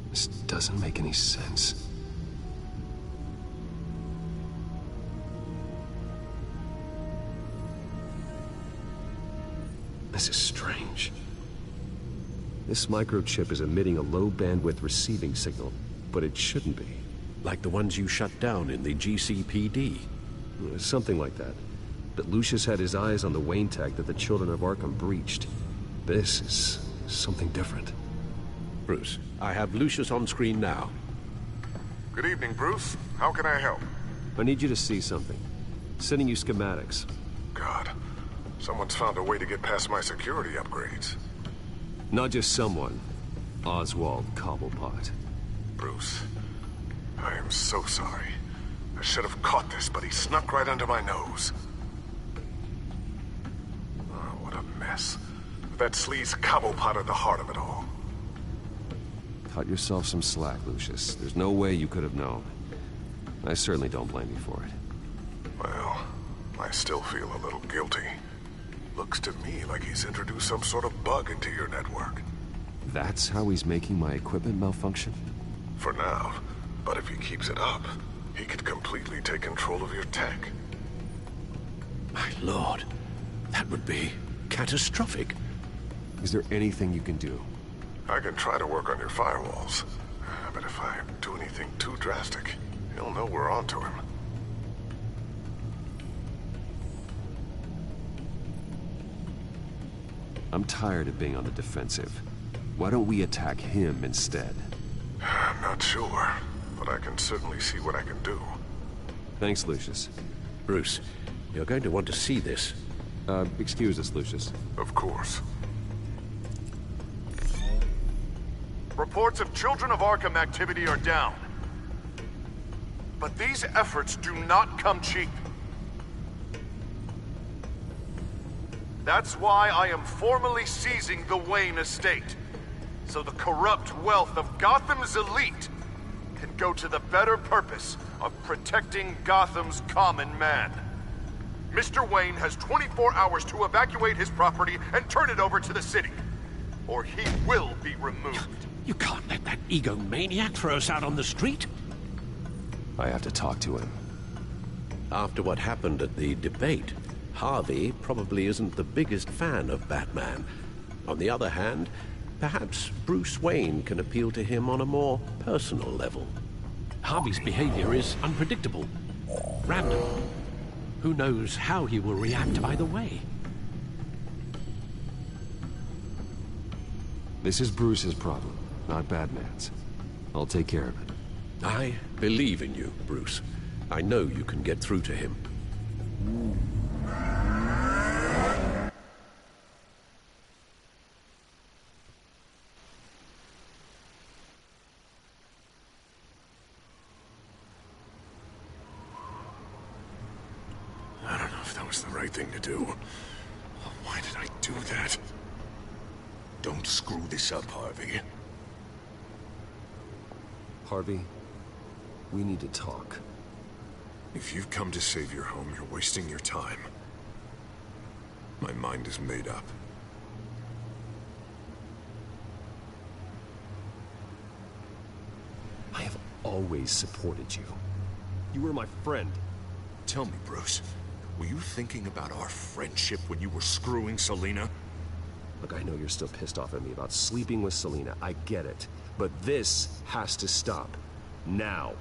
This doesn't make any sense. This is strange. This microchip is emitting a low-bandwidth receiving signal, but it shouldn't be. Like the ones you shut down in the GCPD. Something like that. But Lucius had his eyes on the Wayne tech that the children of Arkham breached. This is something different. Bruce, I have Lucius on screen now. Good evening, Bruce. How can I help? I need you to see something. Sending you schematics. God, someone's found a way to get past my security upgrades. Not just someone. Oswald Cobblepot. Bruce, I am so sorry. I should have caught this, but he snuck right under my nose. Oh, what a mess. That sleaze Cobblepot at the heart of it all. Cut yourself some slack, Lucius. There's no way you could have known. I certainly don't blame you for it. Well, I still feel a little guilty. Looks to me like he's introduced some sort of bug into your network. That's how he's making my equipment malfunction? For now. But if he keeps it up, he could completely take control of your tech. My lord, that would be catastrophic. Is there anything you can do? I can try to work on your firewalls. But if I do anything too drastic, he'll know we're onto him. I'm tired of being on the defensive. Why don't we attack him instead? I'm not sure, but I can certainly see what I can do. Thanks, Lucius. Bruce, you're going to want to see this. Excuse us, Lucius. Of course. Reports of Children of Arkham activity are down. But these efforts do not come cheap. That's why I am formally seizing the Wayne estate, so the corrupt wealth of Gotham's elite can go to the better purpose of protecting Gotham's common man. Mr. Wayne has 24 hours to evacuate his property and turn it over to the city, or he will be removed. You can't let that egomaniac throw us out on the street. I have to talk to him. After what happened at the debate, Harvey probably isn't the biggest fan of Batman. On the other hand, perhaps Bruce Wayne can appeal to him on a more personal level. Harvey's behavior is unpredictable, random. Who knows how he will react either way? This is Bruce's problem, not Batman's. I'll take care of it. I believe in you, Bruce. I know you can get through to him. I don't know if that was the right thing to do. Why did I do that? Don't screw this up, Harvey. Harvey, we need to talk. If you've come to save your home, you're wasting your time. My mind is made up. I have always supported you. You were my friend. Tell me, Bruce, were you thinking about our friendship when you were screwing Selina? Look, I know you're still pissed off at me about sleeping with Selina. I get it. But this has to stop. Now.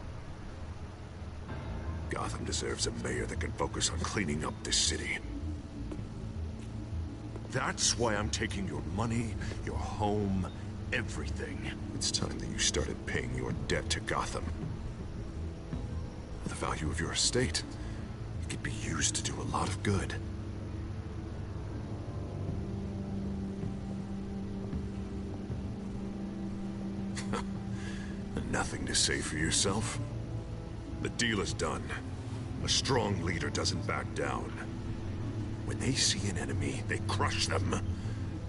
Gotham deserves a mayor that can focus on cleaning up this city. That's why I'm taking your money, your home, everything. It's time that you started paying your debt to Gotham. The value of your estate, it could be used to do a lot of good. Nothing to say for yourself? The deal is done. A strong leader doesn't back down. When they see an enemy, they crush them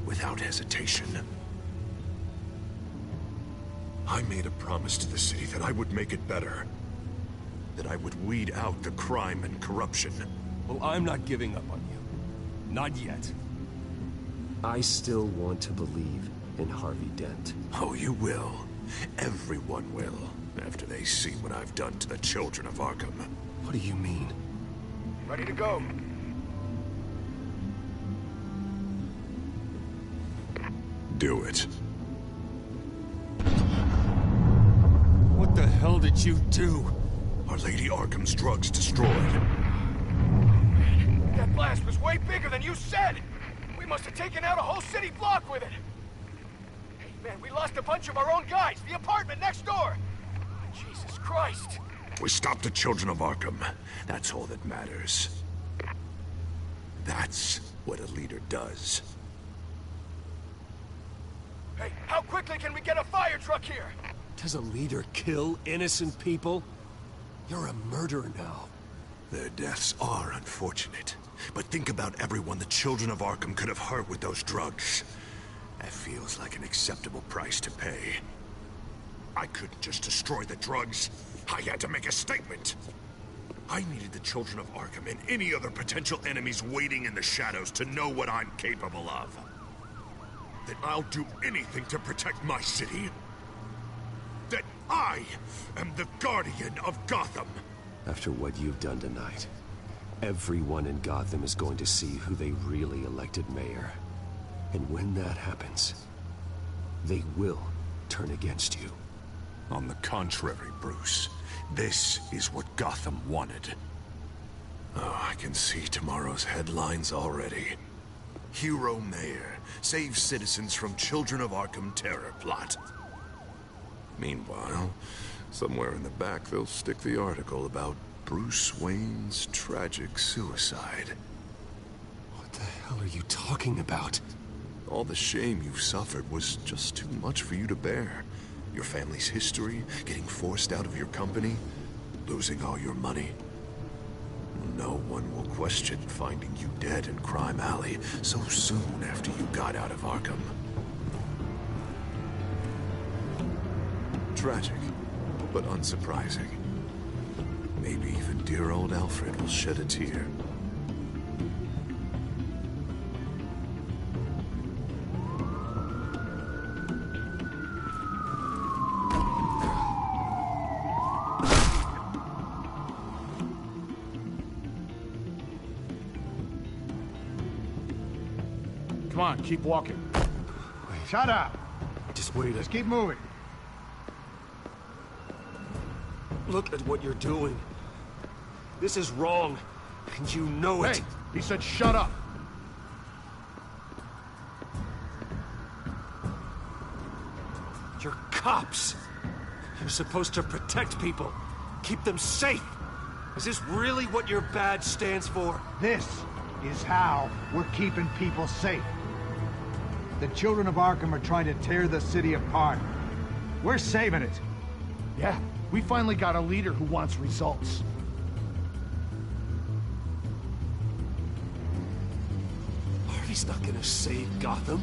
without hesitation. I made a promise to the city that I would make it better. That I would weed out the crime and corruption. Well, I'm not giving up on you. Not yet. I still want to believe in Harvey Dent. Oh, you will. Everyone will, after they see what I've done to the children of Arkham. What do you mean? Ready to go. Do it. What the hell did you do? Our Lady Arkham's drugs destroyed. That blast was way bigger than you said! We must have taken out a whole city block with it! Hey, man, we lost a bunch of our own guys! The apartment next door! Jesus Christ! We stopped the children of Arkham. That's all that matters. That's what a leader does. Hey, how quickly can we get a fire truck here? Does a leader kill innocent people? You're a murderer now. Their deaths are unfortunate. But think about everyone the children of Arkham could have hurt with those drugs. That feels like an acceptable price to pay. I couldn't just destroy the drugs. I had to make a statement. I needed the children of Arkham and any other potential enemies waiting in the shadows to know what I'm capable of. That I'll do anything to protect my city. That I am the guardian of Gotham. After what you've done tonight, everyone in Gotham is going to see who they really elected mayor. And when that happens, they will turn against you. On the contrary, Bruce. This is what Gotham wanted. Oh, I can see tomorrow's headlines already. Hero Mayor saves citizens from Children of Arkham terror plot. Meanwhile, somewhere in the back they'll stick the article about Bruce Wayne's tragic suicide. What the hell are you talking about? All the shame you've suffered was just too much for you to bear. Your family's history, getting forced out of your company, losing all your money. No one will question finding you dead in Crime Alley so soon after you got out of Arkham. Tragic, but unsurprising. Maybe even dear old Alfred will shed a tear. Come on, keep walking. Shut up. Just wait. Just keep moving. Look at what you're doing. This is wrong, and you know it. Hey, he said shut up. You're cops. You're supposed to protect people, keep them safe. Is this really what your badge stands for? This is how we're keeping people safe. The children of Arkham are trying to tear the city apart. We're saving it. Yeah, we finally got a leader who wants results. Harvey's not gonna save Gotham.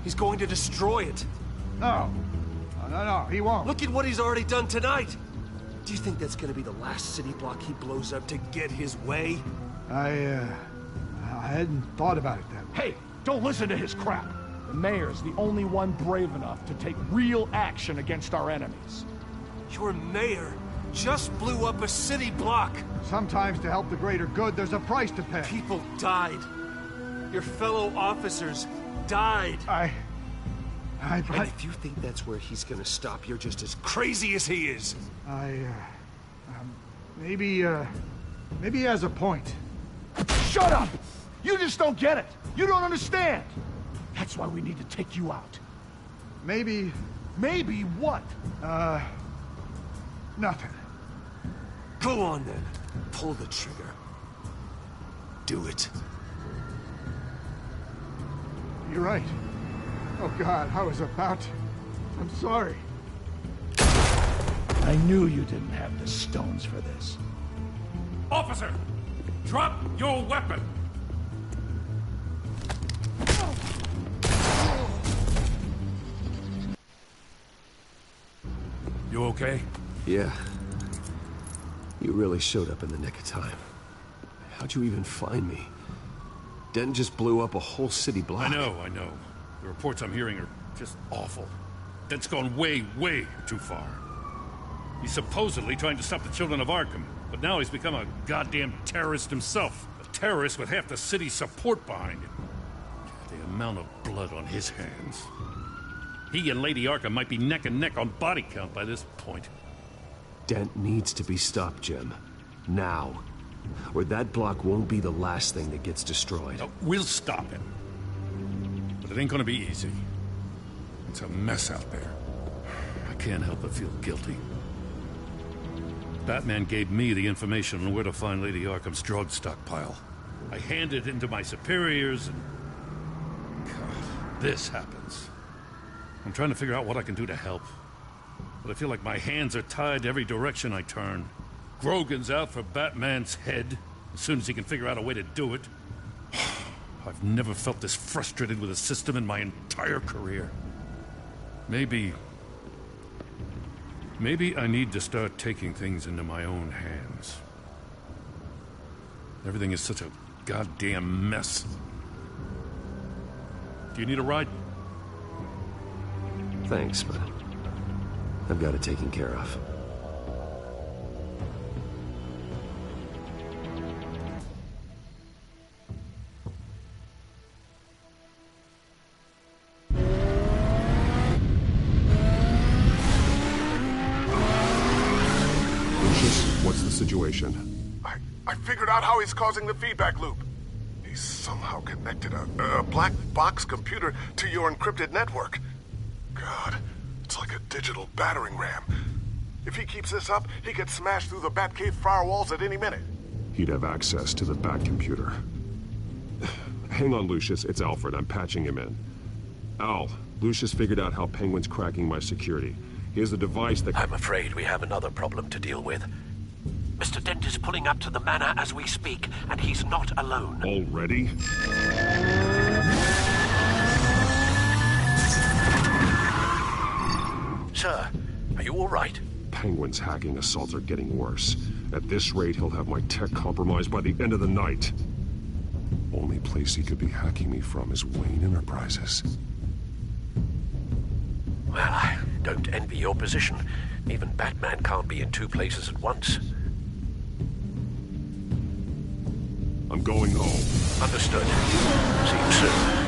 He's going to destroy it. No. No, he won't. Look at what he's already done tonight. Do you think that's gonna be the last city block he blows up to get his way? I hadn't thought about it that way. Hey, don't listen to his crap. The mayor's the only one brave enough to take real action against our enemies. Your mayor just blew up a city block. Sometimes to help the greater good, there's a price to pay. People died. Your fellow officers died. And if you think that's where he's gonna stop, you're just as crazy as he is. Maybe he has a point. Shut up! You just don't get it. You don't understand. That's why we need to take you out. Maybe... Maybe what? Nothing. Go on then. Pull the trigger. Do it. You're right. Oh God, I was about to... I'm sorry. I knew you didn't have the stones for this. Officer! Drop your weapon! You okay? Yeah. You really showed up in the nick of time. How'd you even find me? Dent just blew up a whole city block. I know. The reports I'm hearing are just awful. Dent's gone way, way too far. He's supposedly trying to stop the children of Arkham, but now he's become a goddamn terrorist himself. A terrorist with half the city's support behind him. The amount of blood on his hands. He and Lady Arkham might be neck and neck on body count by this point. Dent needs to be stopped, Jim. Now. Or that block won't be the last thing that gets destroyed. No, we'll stop him. But it ain't gonna be easy. It's a mess out there. I can't help but feel guilty. Batman gave me the information on where to find Lady Arkham's drug stockpile. I handed it into my superiors and... God, this happens. I'm trying to figure out what I can do to help. But I feel like my hands are tied every direction I turn. Grogan's out for Batman's head, as soon as he can figure out a way to do it. I've never felt this frustrated with a system in my entire career. Maybe I need to start taking things into my own hands. Everything is such a goddamn mess. Do you need a ride? Thanks, but I've got it taken care of. What's the situation? I figured out how he's causing the feedback loop. He's somehow connected a black box computer to your encrypted network. God, it's like a digital battering ram. If he keeps this up, he could smash through the Batcave firewalls at any minute. He'd have access to the Bat computer. Hang on, Lucius. It's Alfred. I'm patching him in. Al, Lucius figured out how Penguin's cracking my security. He has a device that... I'm afraid we have another problem to deal with. Mr. Dent is pulling up to the manor as we speak, and he's not alone. Already? Sir, are you all right? Penguin's hacking assaults are getting worse. At this rate, he'll have my tech compromised by the end of the night. Only place he could be hacking me from is Wayne Enterprises. Well, I don't envy your position. Even Batman can't be in two places at once. I'm going home. Understood. See you soon.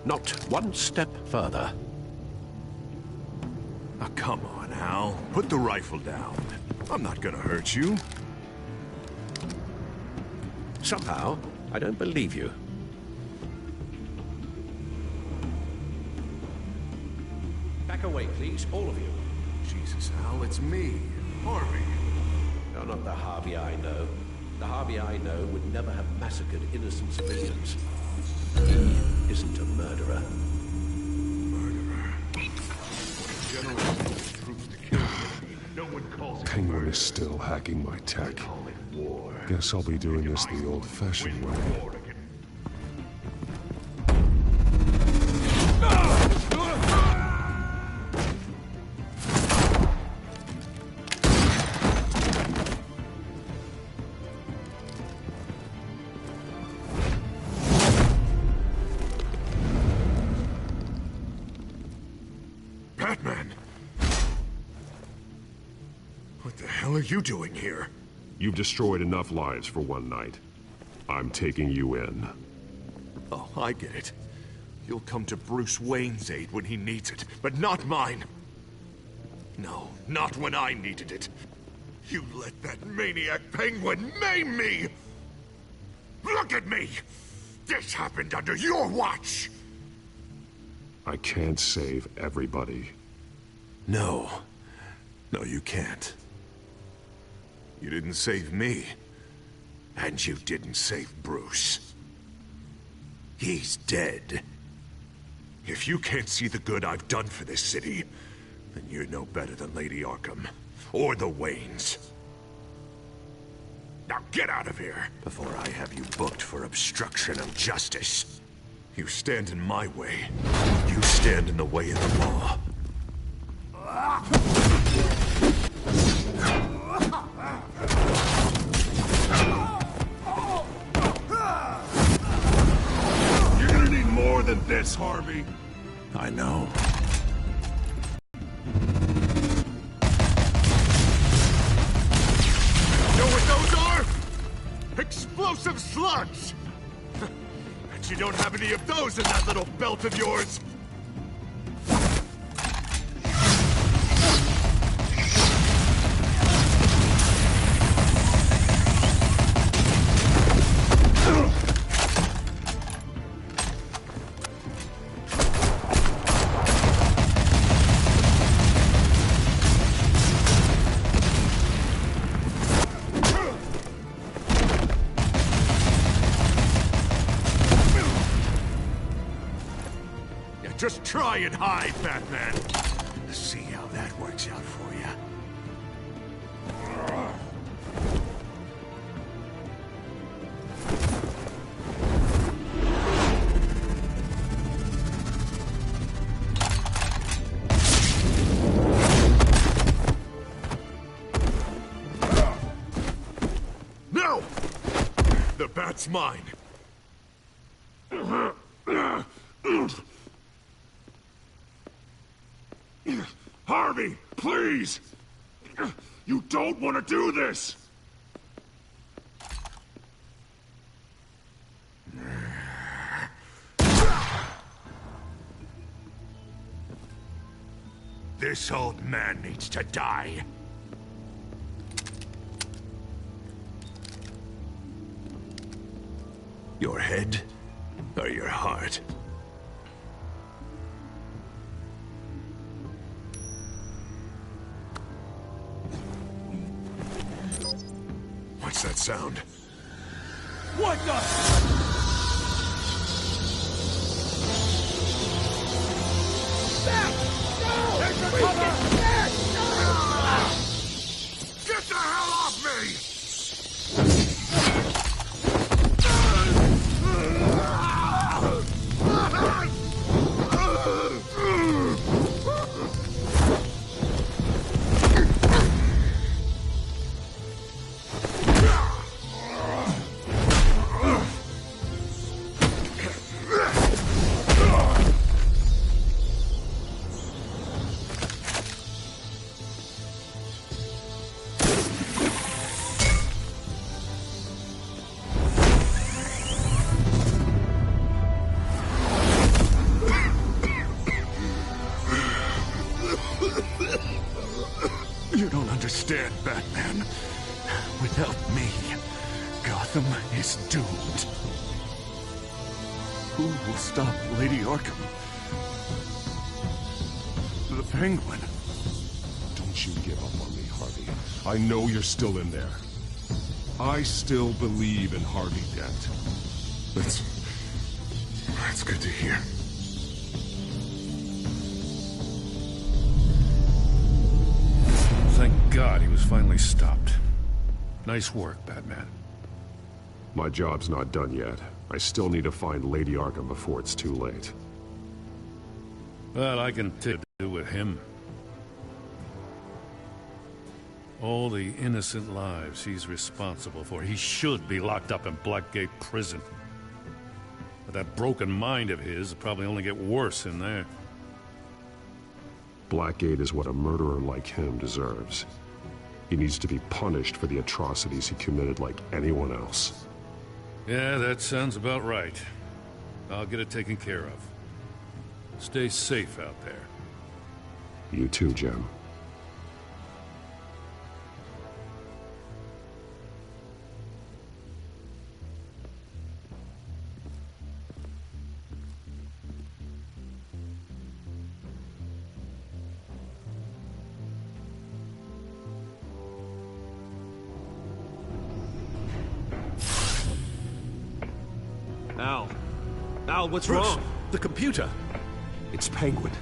Not one step further. Oh, come on, Al. Put the rifle down. I'm not gonna hurt you. Somehow, I don't believe you. Back away, please, all of you. Jesus, Al, it's me, Harvey. You're not the Harvey I know. The Harvey I know would never have massacred innocent civilians. He isn't a murderer. Penguin is still hacking my tech. Guess I'll be doing this the old-fashioned way. Batman! What the hell are you doing here? You've destroyed enough lives for one night. I'm taking you in. Oh, I get it. You'll come to Bruce Wayne's aid when he needs it, but not mine. No, not when I needed it. You let that maniac Penguin maim me! Look at me! This happened under your watch! I can't save everybody. No. No, you can't. You didn't save me. And you didn't save Bruce. He's dead. If you can't see the good I've done for this city, then you're no better than Lady Arkham. Or the Waynes. Now get out of here, before I have you booked for obstruction of justice. You stand in my way. You stand in the way of the law. You're gonna need more than this, Harvey. I know. Know what those are? Explosive slugs! Bet you don't have any of those in that little belt of yours. Just try and hide, Batman. See how that works out for you. No! The bat's mine. Harvey, please! You don't want to do this! This old man needs to die. Your head or your heart? What's that sound? What the? Get the hell off me! You don't understand, Batman. Without me, Gotham is doomed. Who will stop Lady Arkham? The Penguin. Don't you give up on me, Harvey. I know you're still in there. I still believe in Harvey Dent. That's good to hear. Thank God he was finally stopped. Nice work, Batman. My job's not done yet. I still need to find Lady Arkham before it's too late. Well, I can do with him. All the innocent lives he's responsible for. He should be locked up in Blackgate Prison. But that broken mind of his will probably only get worse in there. Blackgate is what a murderer like him deserves. He needs to be punished for the atrocities he committed like anyone else. Yeah, that sounds about right. I'll get it taken care of. Stay safe out there. You too, Jim. Al, what's Bruce, wrong? The computer. It's Penguin.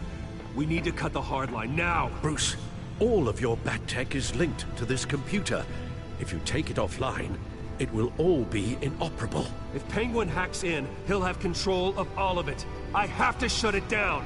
We need to cut the hard line now. Bruce, all of your bat tech is linked to this computer. If you take it offline, it will all be inoperable. If Penguin hacks in, he'll have control of all of it. I have to shut it down.